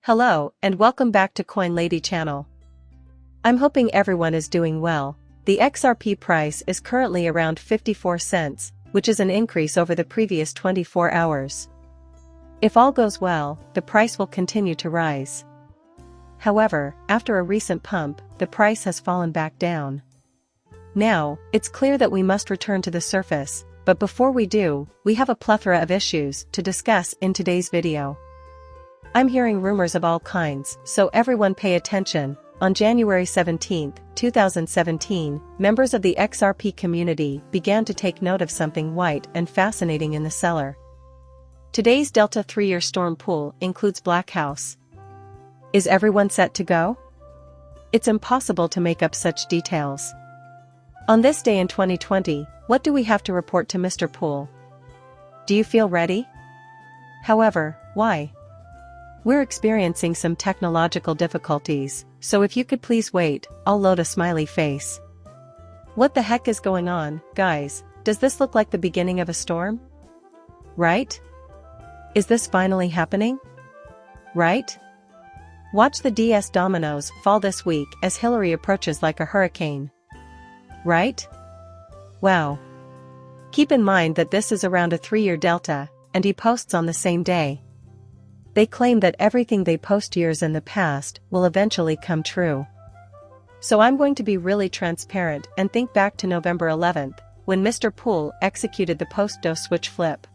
Hello, and welcome back to Coin Lady channel. I'm hoping everyone is doing well. The XRP price is currently around 54 cents, which is an increase over the previous 24 hours. If all goes well, the price will continue to rise. However, after a recent pump, the price has fallen back down. Now, it's clear that we must return to the surface, but before we do, we have a plethora of issues to discuss in today's video. I'm hearing rumors of all kinds, so everyone pay attention. On January 17, 2017, members of the XRP community began to take note of something white and fascinating in the cellar. Today's Delta 3-year storm pool includes Black House. Is everyone set to go? It's impossible to make up such details. On this day in 2020, what do we have to report to Mr. Pool? Do you feel ready? However, why? We're experiencing some technological difficulties, so if you could please wait, I'll load a smiley face. What the heck is going on, guys? Does this look like the beginning of a storm? Right? Is this finally happening? Right? Watch the DS dominoes fall this week as Hillary approaches like a hurricane. Right? Wow. Keep in mind that this is around a 3-year delta, and he posts on the same day. They claim that everything they post years in the past will eventually come true. So I'm going to be really transparent and think back to November 11th, when Mr. Pool executed the post-do switch flip.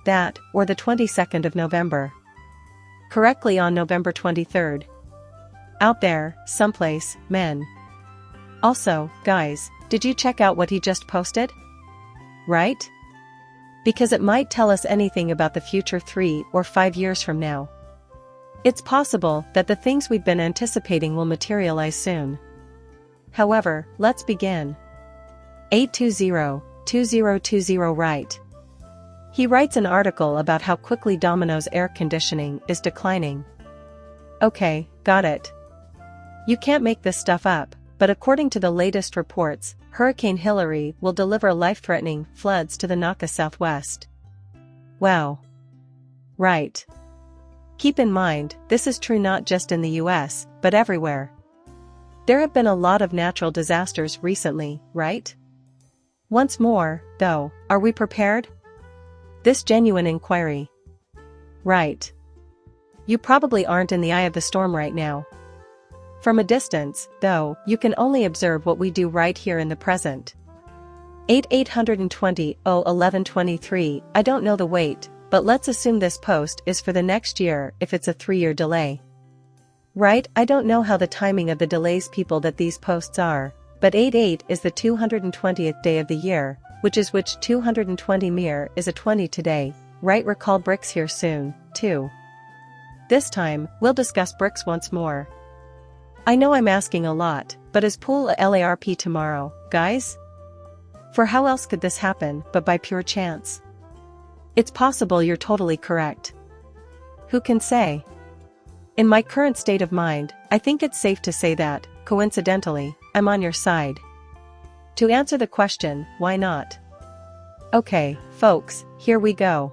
That, or the 22nd of November. Correctly on November 23rd. Out there, someplace, men. Also, guys, did you check out what he just posted? Right? Because it might tell us anything about the future 3 or 5 years from now. It's possible that the things we've been anticipating will materialize soon. However, let's begin. 820-2020 right. He writes an article about how quickly Domino's air conditioning is declining. Okay, got it. You can't make this stuff up, but according to the latest reports, Hurricane Hillary will deliver life-threatening floods to the Naka Southwest. Wow. Right. Keep in mind, this is true not just in the US, but everywhere. There have been a lot of natural disasters recently, right? Once more, though, are we prepared? This genuine inquiry. Right. You probably aren't in the eye of the storm right now. From a distance, though, you can only observe what we do right here in the present. 820-01123, I don't know the weight, but let's assume this post is for the next year if it's a 3-year delay. Right, I don't know how the timing of the delays people that these posts are, but 88 is the 220th day of the year, which 220 mir is a 20 today, right? Recall bricks here soon, too. This time, we'll discuss bricks once more. I know I'm asking a lot, but is Pool a LARP tomorrow, guys? For how else could this happen but by pure chance? It's possible you're totally correct. Who can say? In my current state of mind, I think it's safe to say that, coincidentally, I'm on your side. To answer the question, why not? Okay, folks, here we go.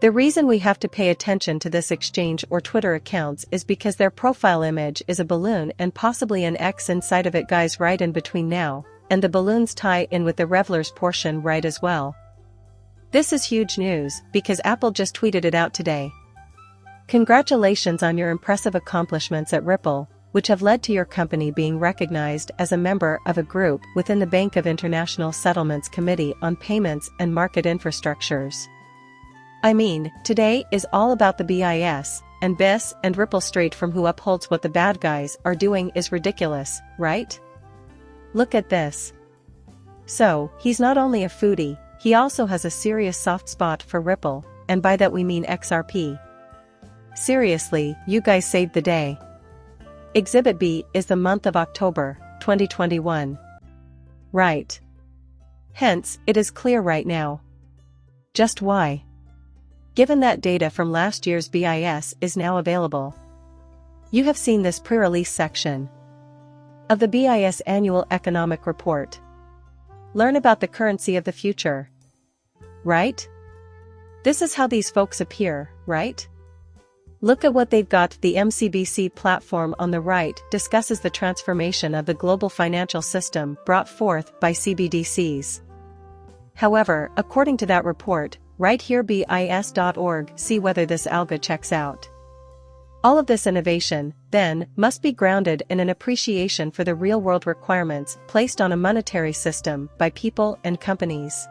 The reason we have to pay attention to this exchange or Twitter accounts is because their profile image is a balloon and possibly an X inside of it, guys, right in between now, and the balloons tie in with the revelers portion right as well. This is huge news because Apple just tweeted it out today. Congratulations on your impressive accomplishments at Ripple, which have led to your company being recognized as a member of a group within the Bank of International Settlements Committee on Payments and Market Infrastructures. I mean, today is all about the BIS, and BIS and Ripple straight from who upholds what the bad guys are doing is ridiculous, right? Look at this. So, he's not only a foodie, he also has a serious soft spot for Ripple, and by that we mean XRP. Seriously, you guys saved the day. Exhibit B is the month of October, 2021. Right. Hence, it is clear right now. Just why? Given that data from last year's BIS is now available. You have seen this pre-release section of the BIS Annual Economic Report. Learn about the currency of the future. Right? This is how these folks appear, right? Look at what they've got. The MCBC platform on the right discusses the transformation of the global financial system brought forth by CBDCs. However, according to that report, right here BIS.org, see whether this algo checks out. All of this innovation, then, must be grounded in an appreciation for the real-world requirements placed on a monetary system by people and companies.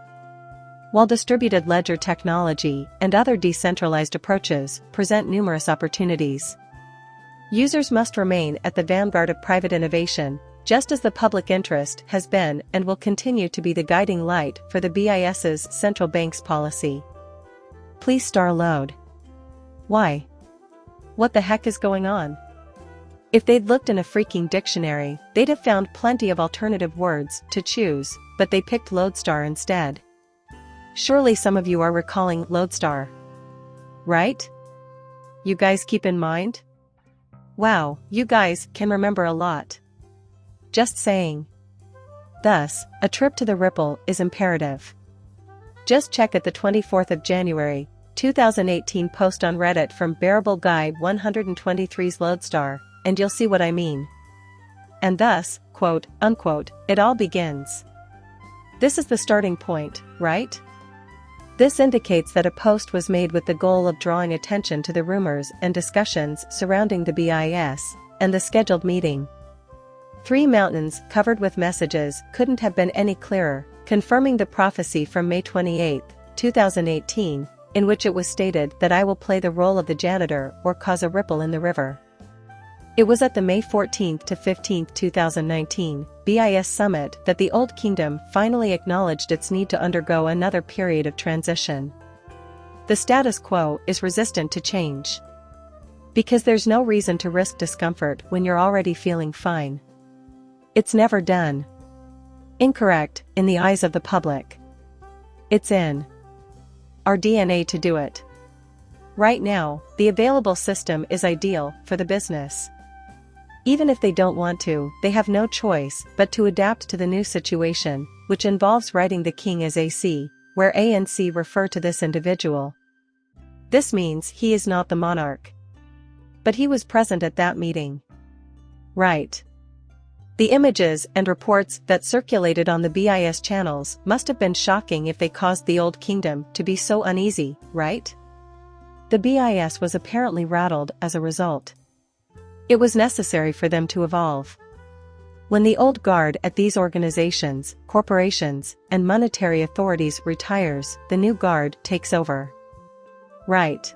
While distributed ledger technology and other decentralized approaches present numerous opportunities, users must remain at the vanguard of private innovation, just as the public interest has been and will continue to be the guiding light for the BIS's central bank's policy. Please load. Why? What the heck is going on? If they'd looked in a freaking dictionary, they'd have found plenty of alternative words to choose, but they picked Lodestar instead. Surely some of you are recalling Lodestar, right? You guys keep in mind? Wow, you guys can remember a lot. Just saying. Thus, a trip to the Ripple is imperative. Just check at the 24th of January, 2018 post on Reddit from Bearable Guy 123's Lodestar, and you'll see what I mean. And thus, quote, unquote, it all begins. This is the starting point, right? This indicates that a post was made with the goal of drawing attention to the rumors and discussions surrounding the BIS and the scheduled meeting. 3 mountains covered with messages couldn't have been any clearer, confirming the prophecy from May 28, 2018, in which it was stated that I will play the role of the janitor or cause a ripple in the river. It was at the May 14 to 15, 2019, BIS Summit that the Old Kingdom finally acknowledged its need to undergo another period of transition. The status quo is resistant to change. Because there's no reason to risk discomfort when you're already feeling fine. It's never done. Incorrect, in the eyes of the public. It's in our DNA to do it. Right now, the available system is ideal for the business. Even if they don't want to, they have no choice but to adapt to the new situation, which involves writing the king as AC, where A and C refer to this individual. This means he is not the monarch. But he was present at that meeting. Right. The images and reports that circulated on the BIS channels must have been shocking if they caused the Old Kingdom to be so uneasy, right? The BIS was apparently rattled as a result. It was necessary for them to evolve. When the old guard at these organizations, corporations, and monetary authorities retires, the new guard takes over. Right.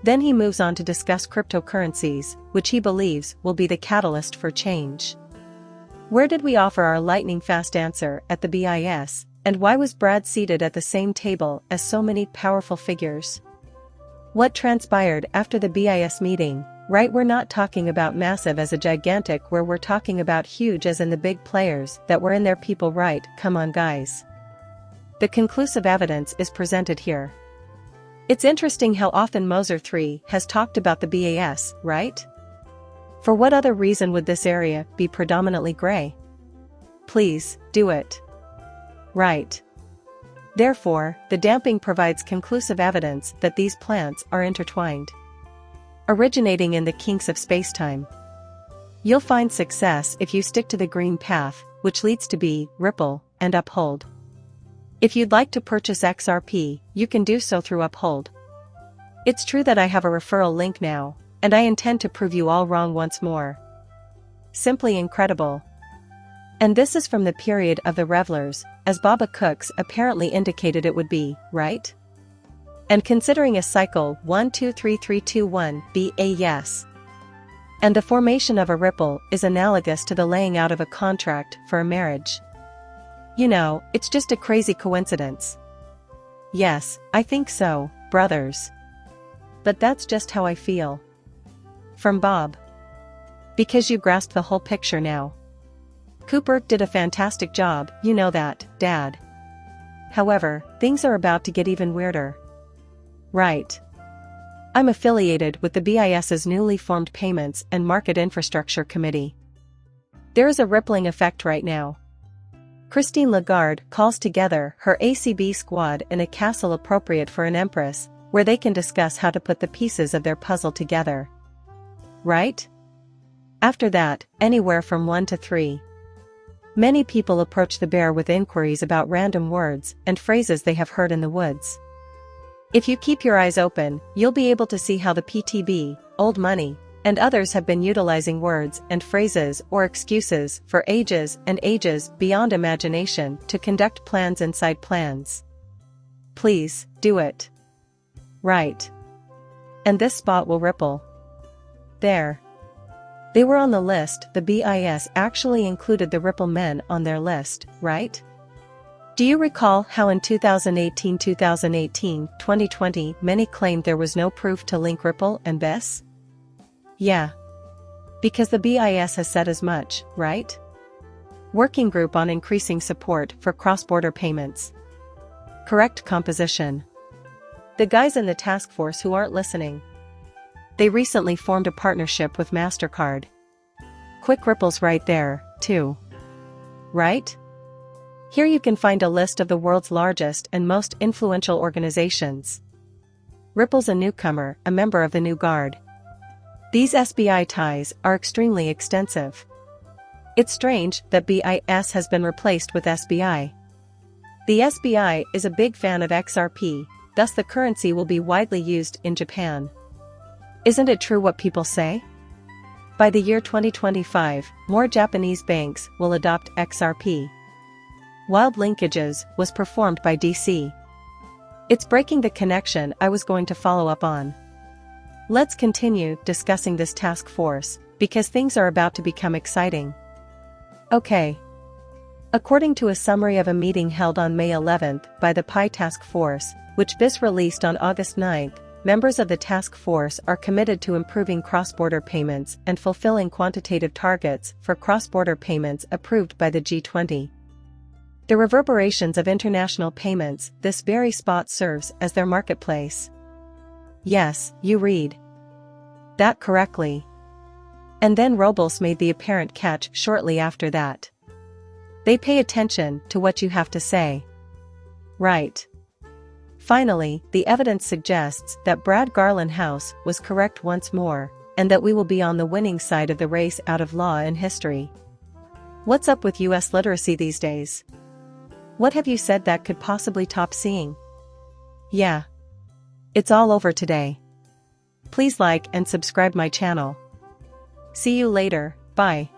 Then he moves on to discuss cryptocurrencies, which he believes will be the catalyst for change. Where did we offer our lightning-fast answer at the BIS, and why was Brad seated at the same table as so many powerful figures? What transpired after the BIS meeting? Right, we're not talking about massive as a gigantic, where we're talking about huge as in the big players that were in there. People, right? Come on guys. The conclusive evidence is presented here. It's interesting how often Moser 3 has talked about the BIS, right? For what other reason would this area be predominantly gray? Please, do it. Right. Therefore, the damping provides conclusive evidence that these plants are intertwined. Originating in the kinks of spacetime. You'll find success if you stick to the green path, which leads to B, Ripple, and Uphold. If you'd like to purchase XRP, you can do so through Uphold. It's true that I have a referral link now, and I intend to prove you all wrong once more. Simply incredible. And this is from the period of the revelers, as Baba Cooks apparently indicated it would be, right? And considering a cycle 1 2 3 3 2 1 be a yes. And the formation of a ripple is analogous to the laying out of a contract for a marriage. You know, it's just a crazy coincidence. Yes, I think so, brothers. But that's just how I feel. From Bob. Because you grasp the whole picture now. Cooper did a fantastic job, you know that, Dad. However, things are about to get even weirder. Right. I'm affiliated with the BIS's newly formed Payments and Market Infrastructure Committee. There is a rippling effect right now. Christine Lagarde calls together her ACB squad in a castle appropriate for an empress, where they can discuss how to put the pieces of their puzzle together. Right? After that, anywhere from 1 to 3. Many people approach the bear with inquiries about random words and phrases they have heard in the woods. If you keep your eyes open, you'll be able to see how the PTB, old money, and others have been utilizing words and phrases or excuses for ages and ages beyond imagination to conduct plans inside plans. Please, do it. Right. And this spot will ripple. There. They were on the list. The BIS actually included the Ripple men on their list, right? Do you recall how in 2018, 2020, many claimed there was no proof to link Ripple and BIS? Yeah. Because the BIS has said as much, right? Working Group on Increasing Support for Cross-Border Payments. Correct composition. The guys in the task force who aren't listening. They recently formed a partnership with MasterCard. Quick ripples right there, too. Right? Here you can find a list of the world's largest and most influential organizations. Ripple's a newcomer, a member of the new guard. These SBI ties are extremely extensive. It's strange that BIS has been replaced with SBI. The SBI is a big fan of XRP, thus the currency will be widely used in Japan. Isn't it true what people say? By the year 2025, more Japanese banks will adopt XRP. Wild Linkages was performed by DC. It's breaking the connection I was going to follow up on. Let's continue discussing this task force, because things are about to become exciting. Okay. According to a summary of a meeting held on May 11th by the PI Task Force, which BIS released on August 9th, members of the task force are committed to improving cross-border payments and fulfilling quantitative targets for cross-border payments approved by the G20. The reverberations of international payments, this very spot serves as their marketplace. Yes, you read that correctly. And then Robles made the apparent catch shortly after that. They pay attention to what you have to say. Right. Finally, the evidence suggests that Brad Garland House was correct once more, and that we will be on the winning side of the race out of law and history. What's up with US literacy these days? What have you said that could possibly top seeing? Yeah. It's all over today. Please like and subscribe my channel. See you later, bye.